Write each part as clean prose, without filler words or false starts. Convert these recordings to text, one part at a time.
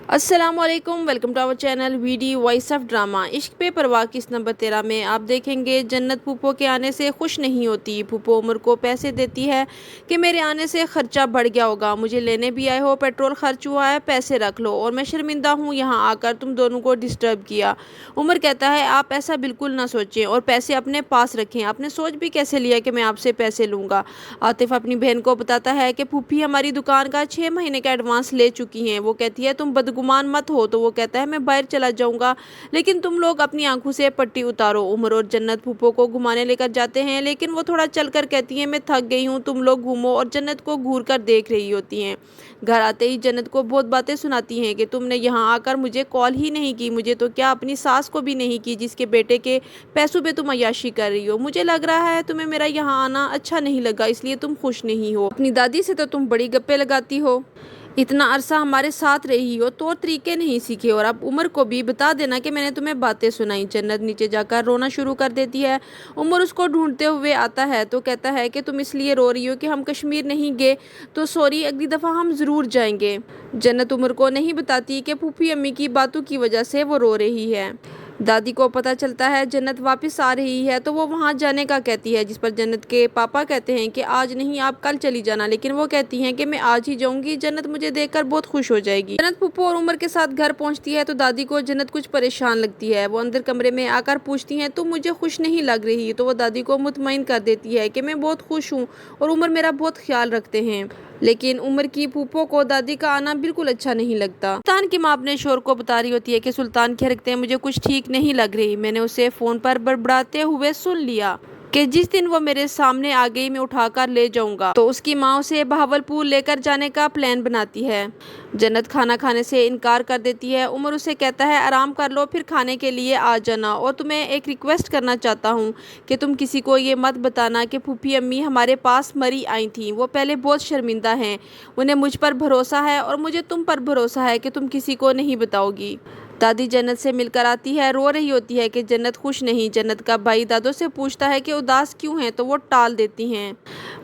अस्सलाम वालेकुम, welcome to our channel VD voice of drama. इश्क पे परवाह किस्त नंबर 13 में आप देखेंगे जन्नत फूफो के आने से खुश नहीं होती। फूफो उमर को पैसे देती है कि मेरे आने से खर्चा बढ़ गया होगा, मुझे लेने भी आए हो, पेट्रोल खर्च हुआ है, पैसे रख लो और मैं शर्मिंदा हूँ यहाँ आकर तुम दोनों को डिस्टर्ब किया। उमर कहता है आप ऐसा बिल्कुल ना सोचें और पैसे अपने पास रखें। आपने सोच भी कैसे लिया कि मैं आपसे पैसे लूँगा। आतिफ अपनी बहन को बताता है कि फूफी हमारी दुकान का 6 महीने का एडवांस ले चुकी हैं। वो कहती है तुम गुमान मत हो, तो वो कहता है मैं बाहर चला जाऊंगा, लेकिन तुम लोग अपनी आंखों से पट्टी उतारो। उमर और जन्नत फूफो को घुमाने लेकर जाते हैं, लेकिन वो थोड़ा चलकर कहती है मैं थक गई हूँ, तुम लोग घूमो, और जन्नत को घूर कर देख रही होती हैं। घर आते ही जन्नत को बहुत बातें सुनाती हैं कि तुमने यहाँ आकर मुझे कॉल ही नहीं की, मुझे तो क्या अपनी सास को भी नहीं की जिसके बेटे के पैसों पे तुम अय्याशी कर रही हो। मुझे लग रहा है तुम्हें मेरा यहाँ आना अच्छा नहीं लगा, इसलिए तुम खुश नहीं हो। अपनी दादी से तो तुम बड़ी गप्पे लगाती हो, इतना अरसा हमारे साथ रही हो, तौर तरीके नहीं सीखे, और अब उमर को भी बता देना कि मैंने तुम्हें बातें सुनाई। जन्नत नीचे जाकर रोना शुरू कर देती है। उमर उसको ढूंढते हुए आता है तो कहता है कि तुम इसलिए रो रही हो कि हम कश्मीर नहीं गए, तो सॉरी, अगली दफ़ा हम ज़रूर जाएंगे। जन्नत उमर को नहीं बताती कि फूफी अम्मी की बातों की वजह से वो रो रही है। दादी को पता चलता है जन्नत वापस आ रही है तो वो वहाँ जाने का कहती है, जिस पर जन्नत के पापा कहते हैं कि आज नहीं, आप कल चली जाना, लेकिन वो कहती हैं कि मैं आज ही जाऊंगी, जन्नत मुझे देखकर बहुत खुश हो जाएगी। जन्नत फूफो और उमर के साथ घर पहुँचती है तो दादी को जन्नत कुछ परेशान लगती है। वो अंदर कमरे में आकर पूछती हैं तुम मुझे खुश नहीं लग रही, तो वो दादी को मुतमईन कर देती है कि मैं बहुत खुश हूँ और उमर मेरा बहुत ख्याल रखते हैं। लेकिन उमर की फूफो को दादी का आना बिल्कुल अच्छा नहीं लगता। सुल्तान की माँ अपने शोर को बता रही होती है कि सुल्तान की हरकतें मुझे कुछ ठीक नहीं लग रही। मैंने उसे फोन पर बड़बड़ाते हुए सुन लिया कि जिस दिन वो मेरे सामने आ गई मैं उठाकर ले जाऊंगा। तो उसकी माँ उसे बहावलपुर लेकर जाने का प्लान बनाती है। जन्नत खाना खाने से इनकार कर देती है। उमर उसे कहता है आराम कर लो, फिर खाने के लिए आ जाना, और तुम्हें एक रिक्वेस्ट करना चाहता हूँ कि तुम किसी को ये मत बताना कि फूफी अम्मी हमारे पास मरी आई थी। वो पहले बहुत शर्मिंदा हैं, उन्हें मुझ पर भरोसा है और मुझे तुम पर भरोसा है कि तुम किसी को नहीं बताओगी। दादी जन्नत से मिलकर आती है, रो रही होती है कि जन्नत खुश नहीं। जन्नत का भाई दादो से पूछता है कि उदास क्यों हैं, तो वो टाल देती हैं।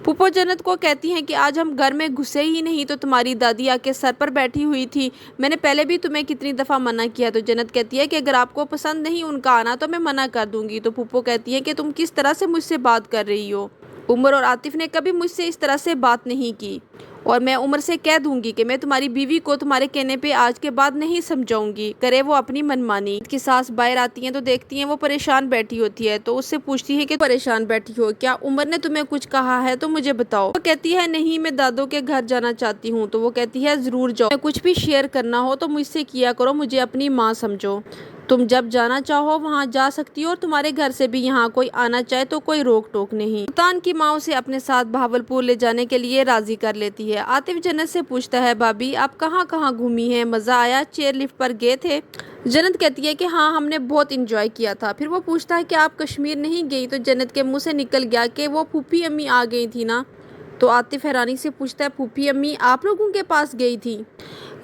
फूफो जन्नत को कहती हैं कि आज हम घर में घुसे ही नहीं तो तुम्हारी दादी आके सर पर बैठी हुई थी, मैंने पहले भी तुम्हें कितनी दफ़ा मना किया। तो जन्नत कहती है कि अगर आपको पसंद नहीं उनका आना तो मैं मना कर दूंगी। तो फूफो कहती है कि तुम किस तरह से मुझसे बात कर रही हो, उमर और आतिफ ने कभी मुझसे इस तरह से बात नहीं की, और मैं उमर से कह दूंगी कि मैं तुम्हारी बीवी को तुम्हारे कहने पे आज के बाद नहीं समझाऊंगी, करे वो अपनी मनमानी। की सास बाहर आती हैं तो देखती हैं वो परेशान बैठी होती है, तो उससे पूछती है कि परेशान बैठी हो, क्या उमर ने तुम्हें कुछ कहा है तो मुझे बताओ। वो कहती है नहीं, मैं दादो के घर जाना चाहती हूँ। तो वो कहती है जरूर जाओ, कुछ भी शेयर करना हो तो मुझसे किया करो, मुझे अपनी माँ समझो, तुम जब जाना चाहो वहाँ जा सकती हो, और तुम्हारे घर से भी यहाँ कोई आना चाहे तो कोई रोक टोक नहीं। सुल्तान की माँ उसे अपने साथ बहावलपुर ले जाने के लिए राजी कर लेती है। आतिफ जन्नत से पूछता है भाभी आप कहाँ कहाँ घूमी हैं, मज़ा आया, चेयर लिफ्ट पर गए थे। जन्नत कहती है कि हाँ हमने बहुत इंजॉय किया था। फिर वो पूछता है कि आप कश्मीर नहीं गई, तो जन्नत के मुँह से निकल गया कि वो फूफी अम्मी आ गई थी ना। तो आतिफ हैरानी से पूछता है फूफी अम्मी आप लोगों के पास गई थी।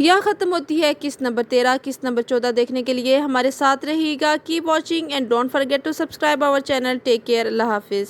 यह ख़त्म होती है किस्त नंबर 13। किस्त नंबर 14 देखने के लिए हमारे साथ रहिएगा। Keep watching and don't forget to subscribe our channel. Take care, अल्लाह हाफिज़।